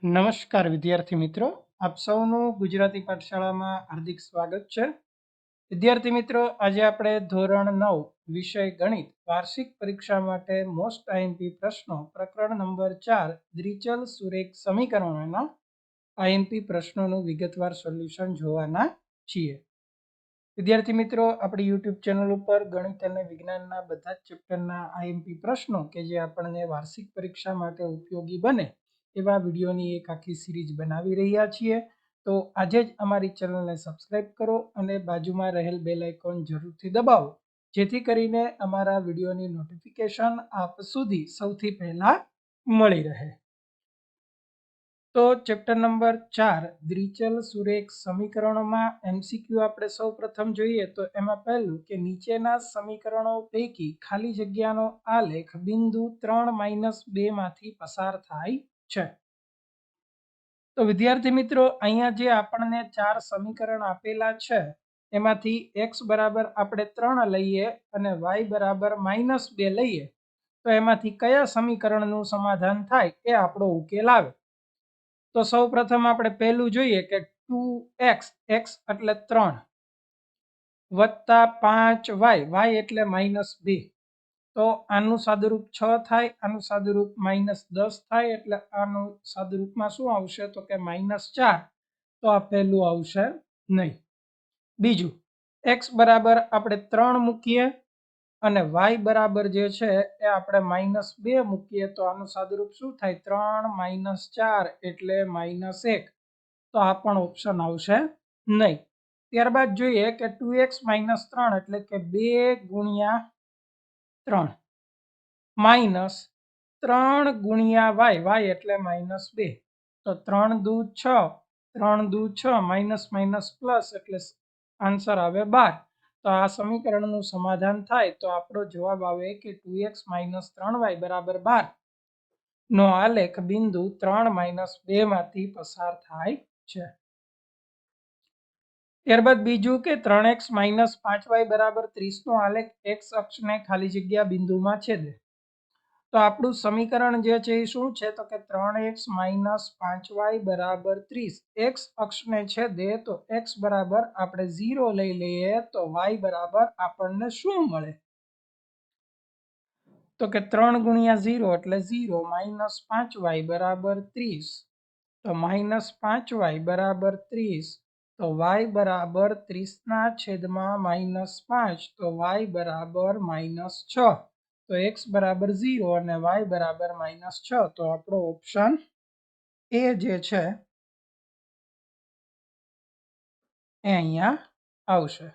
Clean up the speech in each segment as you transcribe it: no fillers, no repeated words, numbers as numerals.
નમસ્કાર વિદ્યાર્થી મિત્રો, આપ સૌનું ગુજરાતી પાઠશાળામાં હાર્દિક સ્વાગત છે. વિદ્યાર્થી મિત્રો, આજે આપણે ધોરણ 9 વિષય ગણિત વાર્ષિક પરીક્ષા માટે મોસ્ટ આઈએમપી પ્રશ્નો પ્રકરણ નંબર 4 દ્વિચલ સુરેખ સમીકરણોના આઈએમપી પ્રશ્નોનું વિગતવાર સોલ્યુશન જોવાના છીએ. વિદ્યાર્થી મિત્રો, આપણી યુટ્યુબ ચેનલ ઉપર ગણિત અને વિજ્ઞાનના બધા જ ચેપ્ટરના આઈએમપી પ્રશ્નો કે જે આપણને વાર્ષિક પરીક્ષા માટે ઉપયોગી બને એવા વિડીયોની એક આખી સિરીઝ બનાવી રહ્યા છીએ. તો આજે જ અમારી ચેનલને સબસ્ક્રાઇબ કરો અને બાજુમાં રહેલ બેલ આઇકોન જરૂરથી દબાવો, જેથી કરીને અમારા વિડીયોની નોટિફિકેશન આપ સુધી સૌથી પહેલા મળી રહે. તો ચેપ્ટર નંબર 4 દ્વિચલ સુરેખ સમીકરણોમાં એમસીક્યુ આપણે સૌ પ્રથમ જોઈએ તો એમાં પહેલું કે નીચેના સમીકરણો પૈકી ખાલી જગ્યાનો આલેખ બિંદુ 3-2 માંથી પસાર થાય છે. તો વિદ્યાર્થી મિત્રો, અહીંયા જે આપણને 4 સમીકરણ આપેલા છે એમાંથી x બરાબર આપણે 3 લઈએ અને y બરાબર -2 લઈએ તો એમાંથી કયા સમીકરણનું સમાધાન થાય એ આપણો ઉકેલ આવે. તો સૌ પ્રથમ આપણે પહેલું જોઈએ કે 2x, x એટલે 3 વત્તા 5y, y એટલે -2. તો આનું સાદુરૂપ 6 થાય, આનું સાદુરૂપ -10 થાય, એટલે આનું સાદુરૂપમાં શું આવશે તો કે -4. તો આ પહેલું આવશે નહીં. બીજું, x બરાબર આપણે 3 મૂકીએ અને y બરાબર જે છે એ આપણે -2 મૂકીએ તો આનું સાદુરૂપ શું થાય 3 - 4 એટલે -1. તો આ પણ ઓપ્શન આવશે નહીં. ત્યારબાદ જોઈએ કે 2x - 3 એટલે કે 2 ગુણ્યા 3 માઇનસ 3 ગુણ્યા y, y એટલે -2. તો 3 દુ 6, 3 દુ 6, માઇનસ માઇનસ પ્લસ એટલે આન્સર આવે 12. તો આ સમીકરણનું સમાધાન થાય તો આપણો જવાબ આવે કે 2x - 3y બરાબર 12 નો આલેખ બિંદુ 3-2 માંથી પસાર થાય છે. ત્યારબાદ બીજું કે 3x - 5y બરાબર 30 નો આલેખ x અક્ષને ખાલી જગ્યા બિંદુમાં છેદે. તો આપણું સમીકરણ જે છે એ શું છે તો કે 3x - 5y બરાબર 30. x અક્ષને છેદે તો x બરાબર આપણે 0 લઈ લઈએ તો y બરાબર આપણને શું મળે તો કે 3 ગુણ્યા 0 એટલે 0, -5y બરાબર 30. તો -5y બરાબર 30. તો y બરાબર 30 ના છેદમાં -5. તો y બરાબર -6. તો x બરાબર 0 અને y બરાબર -6. તો આપણો ઓપ્શન એ જે છે એ અહીંયા આવશે.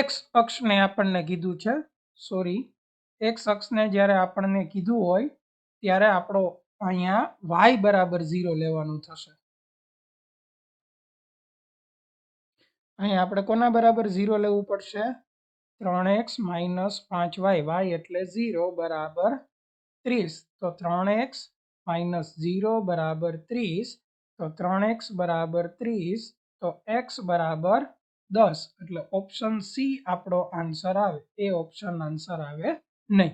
x અક્ષને આપણને કીધું છે, સોરી, x અક્ષને જ્યારે આપણને કીધું હોય ત્યારે આપણો અહીંયા y બરાબર 0 લેવાનું થશે. અહીં આપણે કોના બરાબર 0 લેવું પડશે 3x - 5y, y એટલે 0 બરાબર 30. તો 3x - 0 બરાબર 30. તો 3x બરાબર 30. તો x બરાબર 10. એટલે ઓપ્શન સી આપણો આન્સર આવે. એ ઓપ્શન આન્સર આવે નહીં.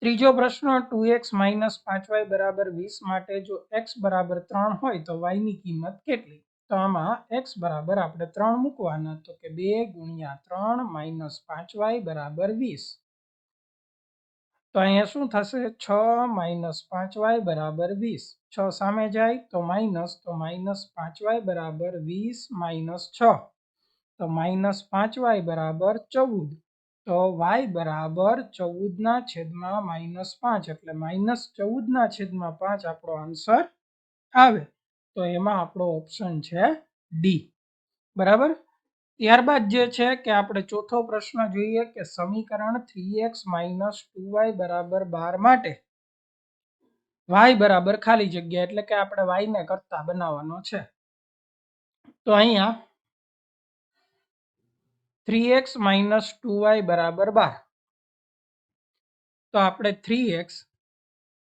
ત્રીજો પ્રશ્ન 2x - 5y બરાબર 20 માટે જો x બરાબર 3 હોય તો y ની કિંમત કેટલી? તો આમાં x બરાબર આપણે 3 મૂકવાના. તો કે 2 ગુણ્યા 3 - 5y બરાબર 20. તો અહીંયા શું થશે 6 - 5y બરાબર 20. 6 સામે જાય તો માઇનસ, તો -5y બરાબર 20 - 6. તો -5y બરાબર 14. તો y બરાબર 14 ના છેદમાં -5 એટલે -14 ના છેદમાં 5 આપણો આન્સર આવે. તો એમાં આપણો ઓપ્શન છે ડી. બરાબર. ત્યારબાદ જે છે કે આપણે ચોથો પ્રશ્ન જોઈએ કે સમીકરણ 3x - 2y બરાબર 12 માટે y બરાબર ખાલી જગ્યા એટલે કે આપણે y ને કરતા બનાવવાનો છે. તો અહીંયા 3x - 2y બરાબર 12. તો આપણે 3x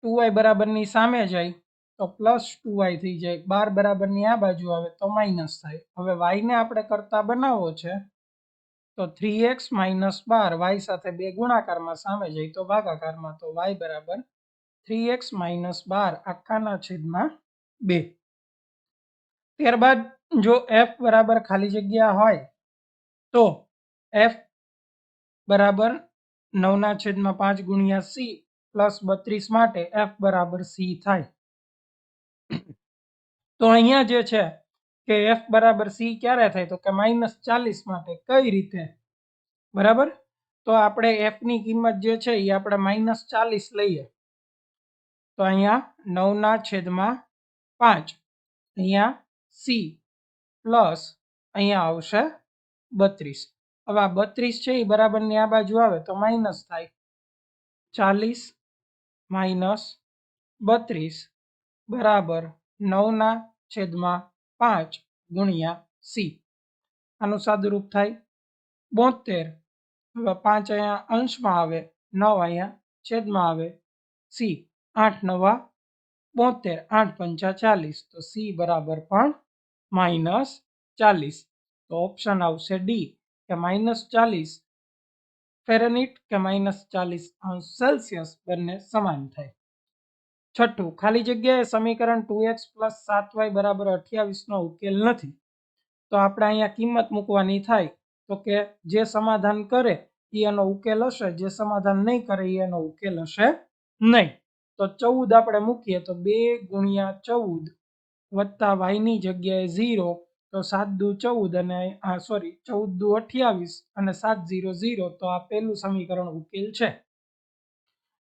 2y બરાબરની સામે જાય તો +2y થઈ જાય. 12 બરાબરની આ બાજુ આવે તો માઇનસ થાય. હવે y ને આપણે કરતા બનાવવો છે તો 3x - 12 y સાથે 2 ગુણાકારમાં સામે જાય તો ભાગાકારમાં. તો y બરાબર 3x - 12 આખાના છેદમાં 2. ત્યારબાદ જો f બરાબર ખાલી જગ્યા હોય તો f બરાબર 9 / 5 ગુણ્યા c પ્લસ 32 માટે f બરાબર c થાય. તો અહીંયા જે છે કે f બરાબર c ક્યારે થાય તો કે -40 માટે. કઈ રીતે? બરાબર, તો આપણે f ની કિંમત જે છે એ આપણે -40 લઈએ તો અહીંયા 9/5 અહીંયા c પ્લસ અહીંયા આવશે 32. હવે આ 32 છે એ બરાબરની આ બાજુ આવે તો માઇનસ થાય. 40 - 32 બરાબર 9/5 ગુણ્યા c. આનું સાદુરૂપ થાય 72. હવે 5 અહીંયા અંશમાં આવે, 9 અહીંયા છેદમાં આવે. c 8 × 9 = 72, 8 × 5 = 40. તો c બરાબર પણ -40. તો ઓપ્શન આવશે ડી કે -40 ફેરનહીટ કે -40 સેલ્સિયસ બંને સમાન થાય. છઠ્ઠું, ખાલી જગ્યાએ સમીકરણ 2x + 7y = 28 નો ઉકેલ નથી. તો આપણે અહીંયા કિંમત મૂકવાની થાય તો કે જે સમાધાન કરે એ એનો ઉકેલ હશે, જે સમાધાન નહીં કરે એ એનો ઉકેલ હશે નહીં. તો 14 આપણે મૂકીએ તો 2 × 14 વત્તા y ની જગ્યાએ 0 તો 7 દુ 14 અને 14 દુ 28 અને 7 0 0. તો આ પહેલું સમીકરણ ઉકેલ છે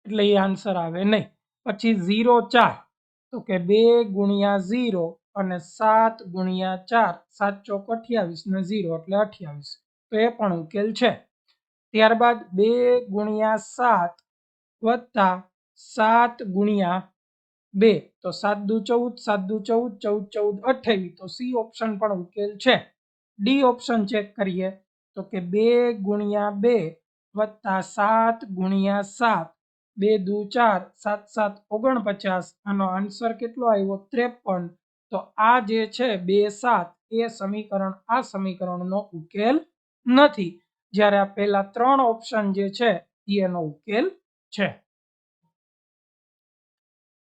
એટલે એ આન્સર આવે નહીં. પછી 0 4 તો કે 2 × 0 અને 7 × 4, 7 ચોક 28 ને 0 એટલે 28. તો એ પણ ઉકેલ છે. ત્યારબાદ 2 × 7 વત્તા 7 × 2 તો 7 દુ 14, 7 દુ 14, 14 14 28. તો સી ઓપ્શન પણ ઉકેલ છે. ડી ઓપ્શન ચેક કરીએ તો કે 2 × 2 વત્તા 7 × 7, 2 દુ 4, 7 7 49. આનો આન્સર કેટલો આવ્યો? 53. તો આ જે છે 2 7 એ સમીકરણ આ સમીકરણનો ઉકેલ નથી, જ્યારે આ પહેલા 3 ઓપ્શન જે છે એનો ઉકેલ છે.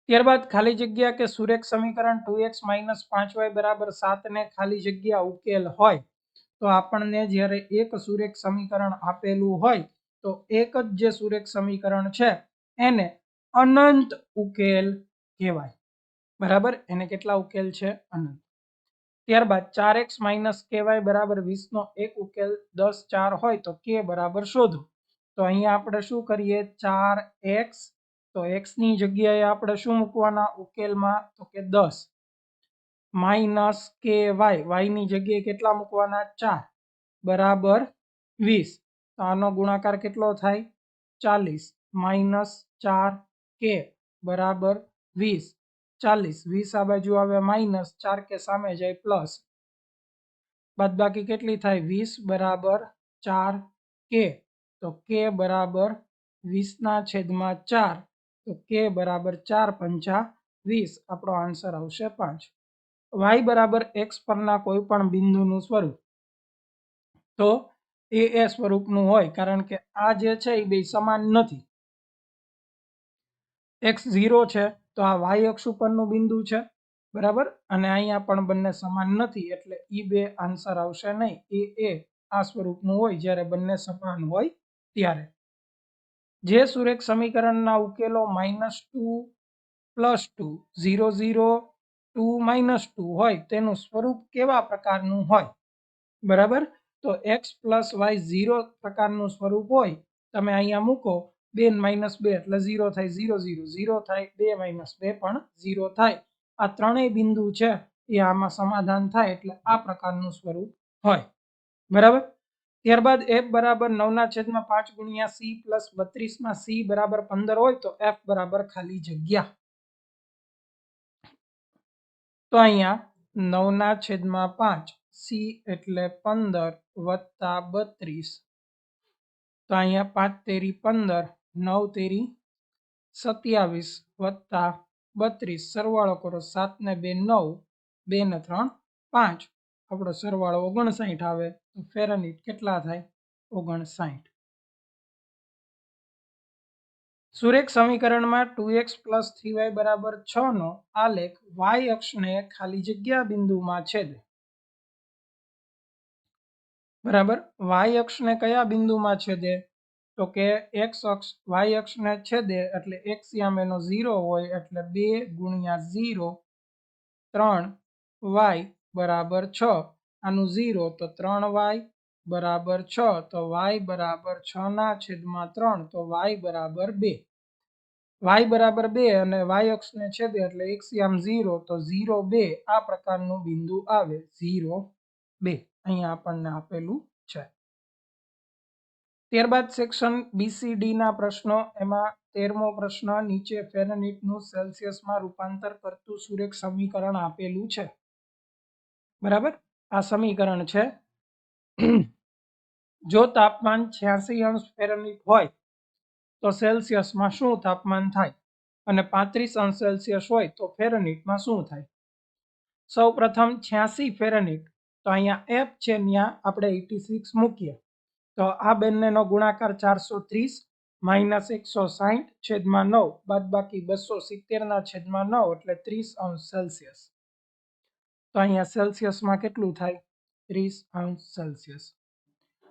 ત્યારબાદ ખાલી જગ્યા કે સુરેખ સમીકરણ 2x - 5y = 7 ને ખાલી જગ્યા ઉકેલ હોય તો આપણને જ્યારે એક સુરેખ સમીકરણ આપેલું હોય તો એક જ જે સુરેખ સમીકરણ છે એને અનંત ઉકેલ કહેવાય. બરાબર, એને કેટલા ઉકેલ છે? અનંત. ત્યારબાદ 4x - ky = 20 નો એક ઉકેલ 10 4 હોય તો k બરાબર શોધો. તો અહીંયા આપણે શું કરીએ? 4x તો x ની જગ્યાએ આપણે શું મૂકવાના ઉકેલમાં તો કે 10 માઇનસ ky, y ની જગ્યાએ કેટલા મૂકવાના? 4 બરાબર 20. તો આનો ગુણાકાર કેટલો થાય? 40 માઇનસ 4k બરાબર 20. 40 20 આ બાજુ આવે માઇનસ, 4k સામે જાય પ્લસ, બાદબાકી કેટલી થાય? 20 બરાબર 4k. તો k બરાબર 20/4. તો k બરાબર 4 × 5 = 20. આપણો આન્સર આવશે 5. y બરાબર x પરના કોઈ પણ બિંદુનું સ્વરૂપ તો એ સ્વરૂપનું હોય, કારણ કે આ જે છે એ બે સમાન નથી. x 0 છે તો આ y અક્ષ ઉપરનું બિંદુ છે, બરાબર, અને અહીંયા પણ બંને સમાન નથી એટલે એ બે આન્સર આવશે નહીં. એ આ સ્વરૂપનું હોય જ્યારે બંને સમાન હોય ત્યારે. જે સુરેખ સમીકરણના ઉકેલો -2 + 2 0 0 2 -2 હોય તેનું સ્વરૂપ કેવા પ્રકારનું હોય? બરાબર, તો x + y 0 પ્રકારનું સ્વરૂપ હોય. તમે અહીંયા મૂકો 2 - 2 એટલે 0 થાય, 0 0 0 થાય, 2 - 2 પણ 0 થાય. આ ત્રણેય બિંદુ છે એ આમાં સમાધાન થાય એટલે આ પ્રકારનું સ્વરૂપ હોય. બરાબર. ત્યારબાદ f બરાબર 9/5 ગુણ્યા c પ્લસ 32 માં c બરાબર 15 હોય તો f બરાબર ખાલી જગ્યા. તો અહીંયા 9/5 c એટલે 15 વત્તા 32. તો અહીંયા 5 તેરી 15, 9 તેરી 27 વત્તા 32. સરવાળો કરો, 7 ને 2 9, 2 ને 3 5. આપણો સરવાળો 59 આવે. તો ફેરનહીટ કેટલા થાય? 59. સુરેખ સમીકરણમાં 2x + 3y = 6 નો આલેખ y અક્ષને ખાલી જગ્યા બિંદુમાં છેદે. બરાબર, y અક્ષને કયા બિંદુમાં છેદે? તો કે x અક્ષ y અક્ષને છેદે એટલે x યામ એનો 0 હોય એટલે 2 * 0 3y = 6. આનું 0 તો 3y = 6 તો y = 6 ના છેદમાં 3 તો y = 2. y = 2 અને y અક્ષને છેદે એટલે x યામ 0 તો 0 2 આ પ્રકારનું બિંદુ આવે 0 2 અહીંયા આપણને આપેલું છે. ત્યારબાદ સેક્શન BCD ના પ્રશ્નો. એમાં 13મો પ્રશ્ન, નીચે ફેરનહીટનું સેલ્સિયસમાં રૂપાંતર કરતું સુરેખ સમીકરણ આપેલું છે. બરાબર, આ સમીકરણ છે. જો તાપમાન 86 ફેરનહીટ હોય તો સેલ્સિયસમાં શું તાપમાન થાય અને 35 સેલ્સિયસ હોય તો ફેરનહીટમાં શું થાય? સૌ પ્રથમ 86 ફેરનહીટ, તો અહીંયા F છે ત્યાં આપણે 86 મૂકીએ તો આ બંનેનો ગુણાકાર 430 -160 છેદમાં 9 બાદબાકી 270 ના છેદમાં 9 એટલે 30 સેલ્સિયસ. તો અહીંયા સેલ્સિયસમાં કેટલું થાય? 30 સેલ્સિયસ.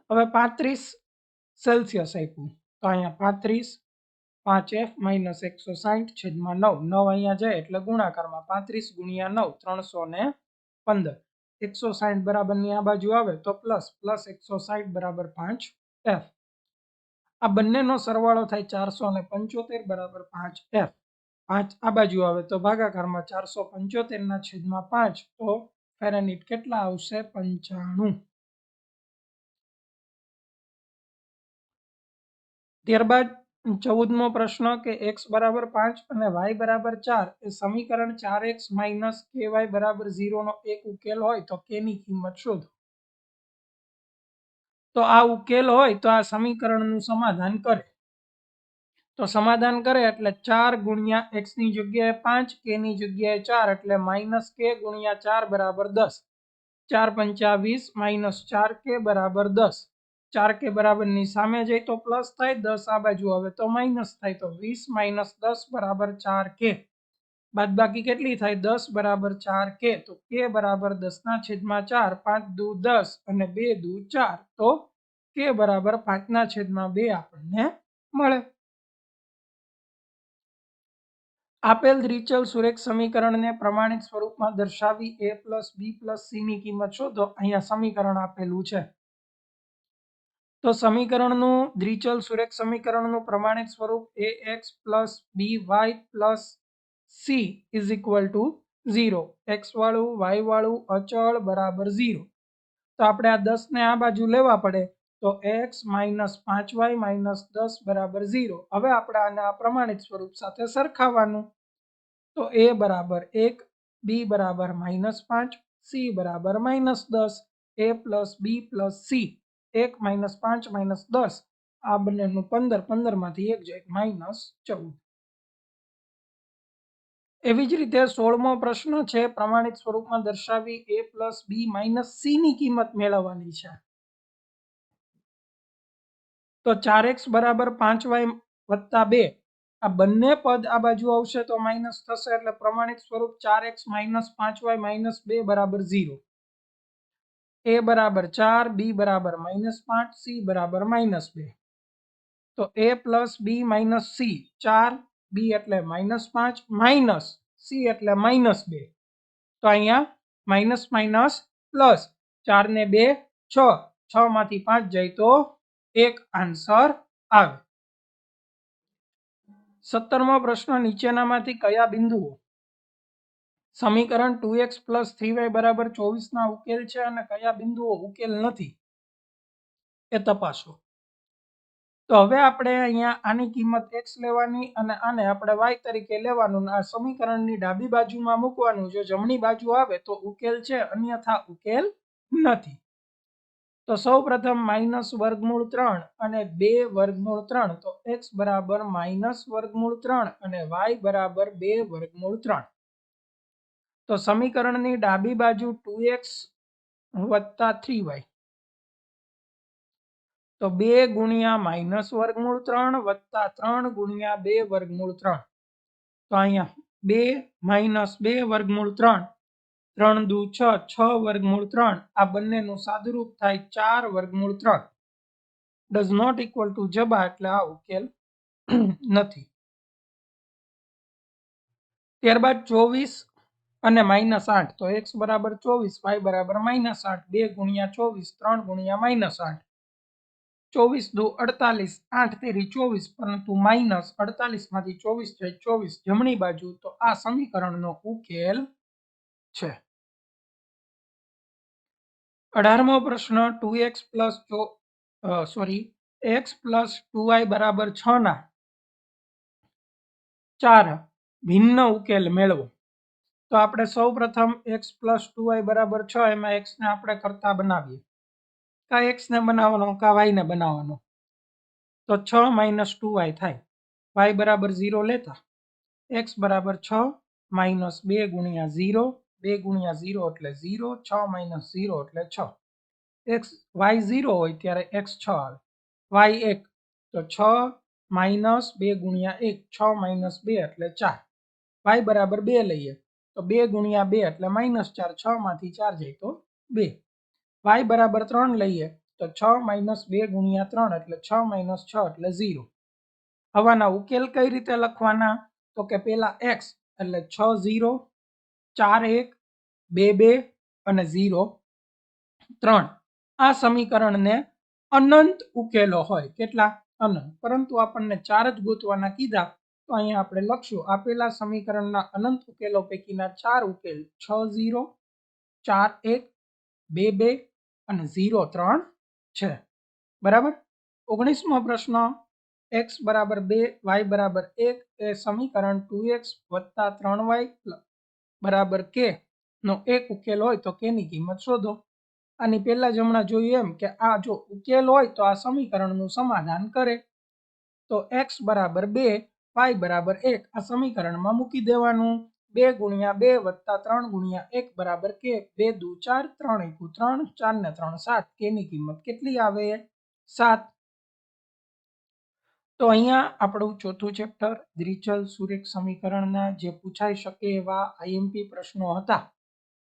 હવે 35 સેલ્સિયસ આપ્યું તો અહીંયા 35 5f - 160 છેદમાં 9 9 અહીંયા જાય એટલે ગુણાકારમાં 35 × 9 315 160 બરાબરની આ બાજુ આવે તો પ્લસ 160 = 5f. આ બંનેનો સરવાળો થાય 475 = 5f. 5 આ બાજુ આવે તો ભાગાકારમાં 475 ના છેદમાં 5 તો ફેરનહીટ કેટલા આવશે? 95. ત્યારબાદ 14મો પ્રશ્ન કે x = 5 અને y = 4 એ સમીકરણ 4x - ky = 0 નો એક ઉકેલ હોય તો k ની કિંમત શોધો. તો આ ઉકેલ હોય તો આ સમીકરણનું સમાધાન કરે. તો સમાધાન કરે એટલે 4 × x ની જગ્યાએ 5 k ની જગ્યાએ 4 એટલે -k × 4 = 10. 4 × 5 = 20 - 4k = 10. 4k બરાબરની સામે જાય તો પ્લસ થાય, 10 આ બાજુ આવે તો માઇનસ થાય તો 20 - 10 = 4k. બાદબાકી કેટલી થાય? 10 = 4k તો k = 10 ના છેદમાં 4 5 દુ 10 અને 2 દુ 4 તો k = 5 ના છેદમાં 2 આપણને મળે. આપેલ દ્વિચલ સુરેખ સમીકરણને પ્રમાણિત સ્વરૂપમાં દર્શાવી a + b + c ની કિંમત શોધો. અહીંયા સમીકરણ આપેલું છે. તો સમીકરણનું દ્વિચલ સુરેખ સમીકરણનું પ્રમાણિત સ્વરૂપ ax + by + c = 0. x વાળું y વાળું અચળ બરાબર 0. તો આપણે આ 10 ને આ બાજુ લેવા પડે તો x - 5y - 10 = 0. હવે આપણે આને આ પ્રમાણિત સ્વરૂપ સાથે સરખાવવાનું. તો a = 1, b = -5, c = -10. a + b + c 1 - 5 - 10 આ બંનેનું 15 15 માંથી 1 જાય -14. એવી જ રીતે 16મો પ્રશ્ન છે, પ્રમાણિત સ્વરૂપમાં દર્શાવી a + b - c ની કિંમત મેળવવાની છે. તો 4x = 5y + 2 આ બંને પદ આ બાજુ આવશે તો માઇનસ થશે એટલે પ્રમાણિત સ્વરૂપ 4x - 5y - 2 = 0. a = 4, b = -5, c = -2. તો a + b - c 4, b એટલે -5 માઇનસ c એટલે -2. તો અહીંયા માઇનસ માઇનસ પ્લસ 4 ને 2 6 6 માંથી 5 જાય તો 1 આન્સર આવે. 17મો પ્રશ્ન, નીચેનામાંથી કયા બિંદુઓ સમીકરણ 2x + 3y = 24 ના ઉકેલ છે અને કયા બિંદુઓ ઉકેલ નથી એ તપાસો. તો હવે આપણે અહીંયા આની કિંમત x લેવાની અને આને આપણે y તરીકે લેવાનું. આ સમીકરણની ડાબી બાજુમાં મૂકવાનું. જો જમણી બાજુ આવે તો ઉકેલ છે, અન્યથા ઉકેલ નથી. તો સૌપ્રથમ -√3 અને 2√3 તો x = -√3 અને y = 2√3. તો સમીકરણની ડાબી બાજુ 2x + 3y તો 2 ગુણ્યા માઇનસ વર્ગમૂળ 3 વત્તા 3 ગુણ્યા 2 વર્ગમૂળ 3. તો અહીંયા 2 માઇનસ 2 વર્ગમૂળ 3, 3 દુ 6, 6 વર્ગમૂળ 3, આ બંનેનું સાદુરૂપ થાય 4 વર્ગમૂળ 3. ડઝ નોટ ઇક્વલ ટુ જબા, એટલે આ ઉકેલ નથી. ત્યારબાદ 24 અને -8, તો x બરાબર 24, y બરાબર -8. 2 ગુણ્યા 24, 3 ગુણ્યા -8. 24 દુ 48, 8 તેરી 24, પરંતુ -48 માંથી 24 જાય 24 જમણી બાજુ, તો આ સમીકરણનો ઉકેલ છે. 18મો પ્રશ્ન, 2x પ્લસ 2y બરાબર 6 ના 4 ભિન્ન ઉકેલ મેળવો. તો આપણે સૌ પ્રથમ x પ્લસ 2y બરાબર 6, એમાં x ને આપણે કરતા બનાવીએ. કા x ને બનાવવાનો કા y ને બનાવવાનો. તો 6 માઇનસ 2y થાય. y બરાબર 0 લેતા x બરાબર 6 માઇનસ 2 ગુણ્યા 0, 2 ગુણ્યા 0 એટલે 0, 6 માઇનસ 0 એટલે 6. y 0 હોય ત્યારે x 6 આવે, y 1, તો 6 માઇનસ 2 ગુણ્યા 1, 6 માઇનસ 2 એટલે 4. y બરાબર 2 લઈએ તો 2 ગુણ્યા 2 એટલે -4, 6 માંથી 4 જાય તો 2. y બરાબર 3 લઈએ તો 6 માઇનસ 2 ગુણ્યા 3 એટલે 6 માઇનસ 6 એટલે 0. હવાના ઉકેલ કઈ રીતે લખવાના? તો કે પેલા x એટલે 6 0, 4 1, 2 2 અને 0 3. આ સમીકરણને અનંત ઉકેલો હોય. કેટલા? અનંત. પરંતુ આપણને 4 જ ગોતવાના કીધા, તો અહીંયા આપણે લખશું આપેલા સમીકરણના અનંત ઉકેલો પૈકીના 4 ઉકેલ 6 0, 4 1, 2 2 અને 0 3 છે. બરાબર. 19મો પ્રશ્ન, x બરાબર 2, y બરાબર 1 એ સમીકરણ 2x વત્તા 3y બરાબર k નો એક ઉકેલ હોય તો કેની કિંમત શોધો. આની પહેલા જ હમણાં જોયું એમ કે આ જો ઉકેલ હોય તો આ સમીકરણનું સમાધાન કરે. તો x બરાબર 2, y બરાબર 1 આ સમીકરણમાં મૂકી દેવાનું. 2 ગુણ્યા 2 વત્તા 3 ગુણ્યા 1 બરાબર k. 2 દુ 4, 3 એકુ 3, 4 ને 3 7. k ની કિંમત કેટલી આવે? 7. તો અહીંયા આપણું ચોથું ચેપ્ટર દ્વિચલ સુરેખ સમીકરણના જે પૂછાઈ શકે એવા આઈએમપી પ્રશ્નો હતા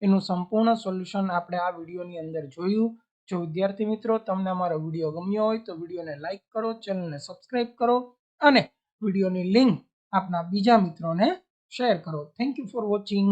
એનું સંપૂર્ણ સોલ્યુશન આપણે આ વિડીયોની અંદર જોયું. જો વિદ્યાર્થી મિત્રો તમને અમારો વિડીયો ગમ્યો હોય તો વિડીયોને લાઈક કરો, ચેનલને સબસ્ક્રાઇબ કરો અને વિડીયોની લિંક આપના બીજા મિત્રોને શેર કરો. Thank you for watching.